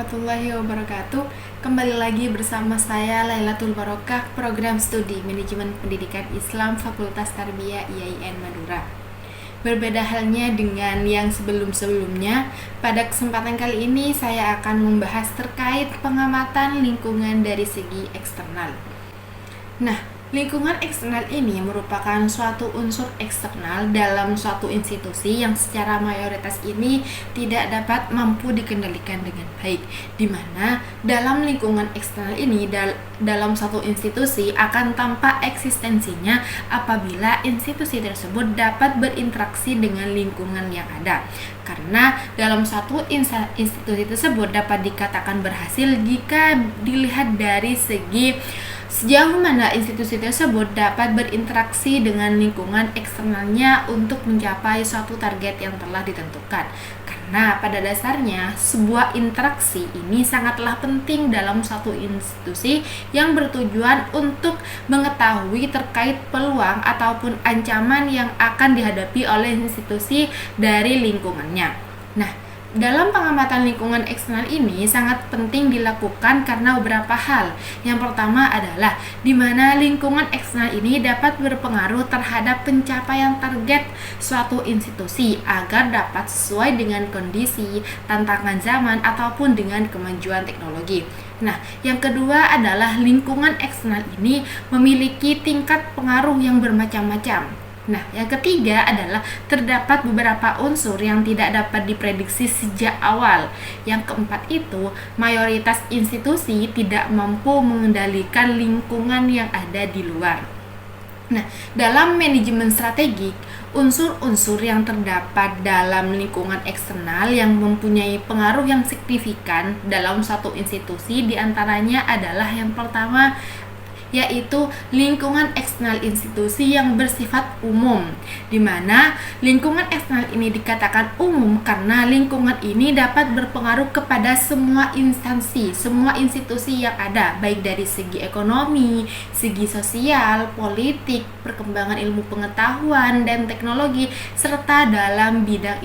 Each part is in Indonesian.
warahmatullahi wabarakatuh. Kembali lagi bersama saya Lailatul Barokah, Program Studi Manajemen Pendidikan Islam Fakultas Tarbiyah IAIN Madura. Berbeda halnya dengan yang sebelum-sebelumnya, pada kesempatan kali ini saya akan membahas terkait pengamatan lingkungan dari segi eksternal. Nah, lingkungan eksternal ini merupakan suatu unsur eksternal dalam suatu institusi yang secara mayoritas ini tidak dapat mampu dikendalikan dengan baik, di mana dalam lingkungan eksternal ini dalam suatu institusi akan tampak eksistensinya apabila institusi tersebut dapat berinteraksi dengan lingkungan yang ada. Karena dalam suatu institusi tersebut dapat dikatakan berhasil jika dilihat dari sejauh mana institusi tersebut dapat berinteraksi dengan lingkungan eksternalnya untuk mencapai suatu target yang telah ditentukan. Karena pada dasarnya sebuah interaksi ini sangatlah penting dalam suatu institusi yang bertujuan untuk mengetahui terkait peluang ataupun ancaman yang akan dihadapi oleh institusi dari lingkungannya. Nah, dalam pengamatan lingkungan eksternal ini sangat penting dilakukan karena beberapa hal. Yang pertama adalah di mana lingkungan eksternal ini dapat berpengaruh terhadap pencapaian target suatu institusi agar dapat sesuai dengan kondisi, tantangan zaman ataupun dengan kemajuan teknologi. Nah, yang kedua adalah lingkungan eksternal ini memiliki tingkat pengaruh yang bermacam-macam. Nah, yang ketiga adalah terdapat beberapa unsur yang tidak dapat diprediksi sejak awal. Yang keempat itu, mayoritas institusi tidak mampu mengendalikan lingkungan yang ada di luar. Nah, dalam manajemen strategik, unsur-unsur yang terdapat dalam lingkungan eksternal yang mempunyai pengaruh yang signifikan dalam satu institusi diantaranya adalah yang pertama, yaitu lingkungan eksternal institusi yang bersifat umum, di mana lingkungan eksternal ini dikatakan umum karena lingkungan ini dapat berpengaruh kepada semua instansi, semua institusi yang ada, baik dari segi ekonomi, segi sosial, politik, perkembangan ilmu pengetahuan dan teknologi, serta dalam bidang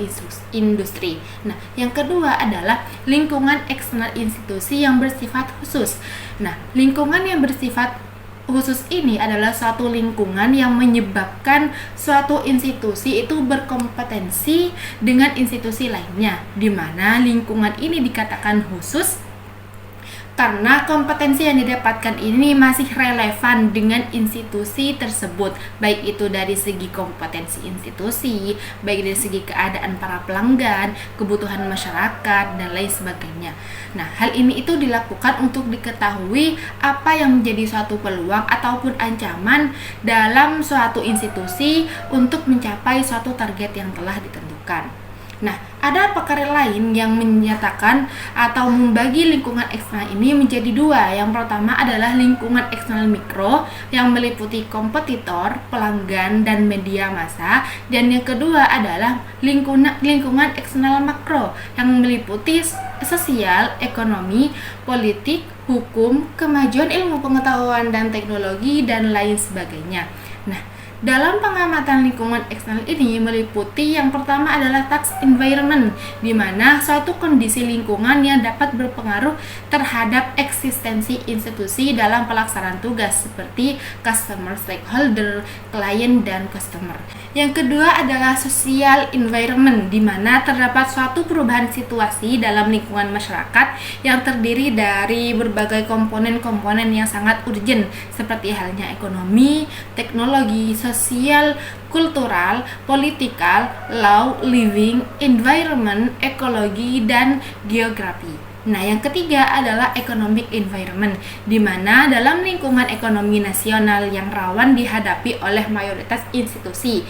industri. Nah, yang kedua adalah lingkungan eksternal institusi yang bersifat khusus. Nah, lingkungan yang bersifat khusus ini adalah suatu lingkungan yang menyebabkan suatu institusi itu berkompetensi dengan institusi lainnya, di mana lingkungan ini dikatakan khusus karena kompetensi yang didapatkan ini masih relevan dengan institusi tersebut, baik itu dari segi kompetensi institusi, baik dari segi keadaan para pelanggan, kebutuhan masyarakat, dan lain sebagainya. Nah, hal ini itu dilakukan untuk diketahui apa yang menjadi suatu peluang ataupun ancaman dalam suatu institusi untuk mencapai suatu target yang telah ditentukan. Nah, ada pakar lain yang menyatakan atau membagi lingkungan eksternal ini menjadi dua. Yang pertama adalah lingkungan eksternal mikro yang meliputi kompetitor, pelanggan, dan media massa. Dan yang kedua adalah lingkungan eksternal makro yang meliputi sosial, ekonomi, politik, hukum, kemajuan ilmu pengetahuan dan teknologi, dan lain sebagainya. Nah, dalam pengamatan lingkungan eksternal ini meliputi yang pertama adalah task environment, di mana suatu kondisi lingkungan yang dapat berpengaruh terhadap eksistensi institusi dalam pelaksanaan tugas seperti customer, stakeholder, klien, dan customer. Yang kedua adalah social environment, di mana terdapat suatu perubahan situasi dalam lingkungan masyarakat yang terdiri dari berbagai komponen-komponen yang sangat urgent seperti halnya ekonomi, teknologi, sosial, kultural, politikal, law, living, environment, ekologi, dan geografi. Nah, yang ketiga adalah economic environment, di mana dalam lingkungan ekonomi nasional yang rawan dihadapi oleh mayoritas institusi,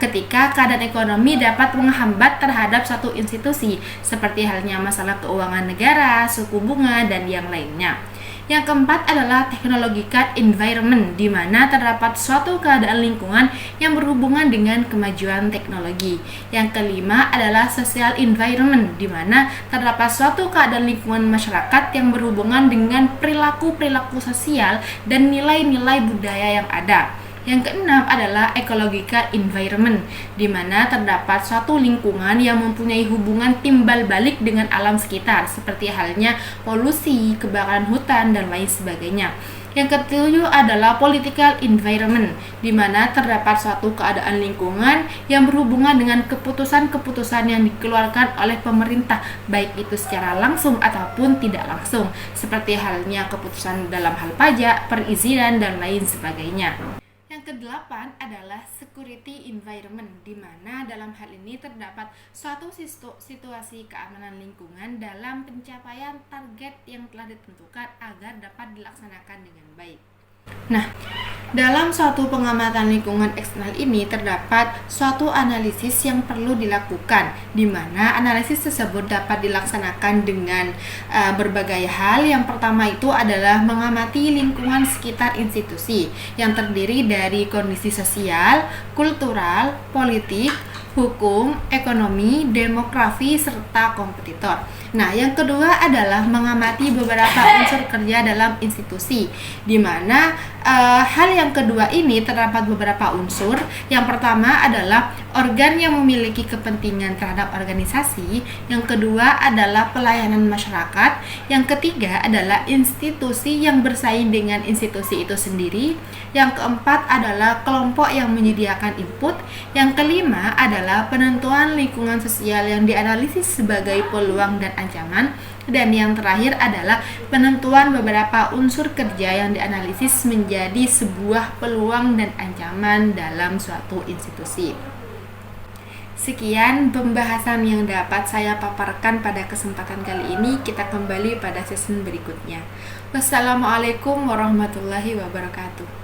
ketika keadaan ekonomi dapat menghambat terhadap satu institusi, seperti halnya masalah keuangan negara, suku bunga, dan yang lainnya. Yang keempat adalah technological environment, di mana terdapat suatu keadaan lingkungan yang berhubungan dengan kemajuan teknologi. Yang kelima adalah social environment, di mana terdapat suatu keadaan lingkungan masyarakat yang berhubungan dengan perilaku-perilaku sosial dan nilai-nilai budaya yang ada. Yang keenam adalah ecological environment, di mana terdapat suatu lingkungan yang mempunyai hubungan timbal balik dengan alam sekitar, seperti halnya polusi, kebakaran hutan, dan lain sebagainya. Yang ketujuh adalah political environment, di mana terdapat suatu keadaan lingkungan yang berhubungan dengan keputusan-keputusan yang dikeluarkan oleh pemerintah, baik itu secara langsung ataupun tidak langsung, seperti halnya keputusan dalam hal pajak, perizinan, dan lain sebagainya. Yang kedelapan adalah security environment, di mana dalam hal ini terdapat suatu situasi keamanan lingkungan dalam pencapaian target yang telah ditentukan agar dapat dilaksanakan dengan baik. Nah, dalam suatu pengamatan lingkungan eksternal ini terdapat suatu analisis yang perlu dilakukan, di mana analisis tersebut dapat dilaksanakan dengan berbagai hal. Yang pertama itu adalah mengamati lingkungan sekitar institusi yang terdiri dari kondisi sosial, kultural, politik, hukum, ekonomi, demografi, serta kompetitor. Nah, yang kedua adalah mengamati beberapa unsur kerja dalam institusi, di mana hal yang kedua ini terdapat beberapa unsur. Yang pertama adalah organ yang memiliki kepentingan terhadap organisasi. Yang kedua adalah pelayanan masyarakat. Yang ketiga adalah institusi yang bersaing dengan institusi itu sendiri. Yang keempat adalah kelompok yang menyediakan input. Yang kelima adalah penentuan lingkungan sosial yang dianalisis sebagai peluang dan ancaman. Dan yang terakhir adalah penentuan beberapa unsur kerja yang dianalisis menjadi sebuah peluang dan ancaman dalam suatu institusi. Sekian pembahasan yang dapat saya paparkan pada kesempatan kali ini. Kita kembali pada sesi berikutnya. Wassalamualaikum warahmatullahi wabarakatuh.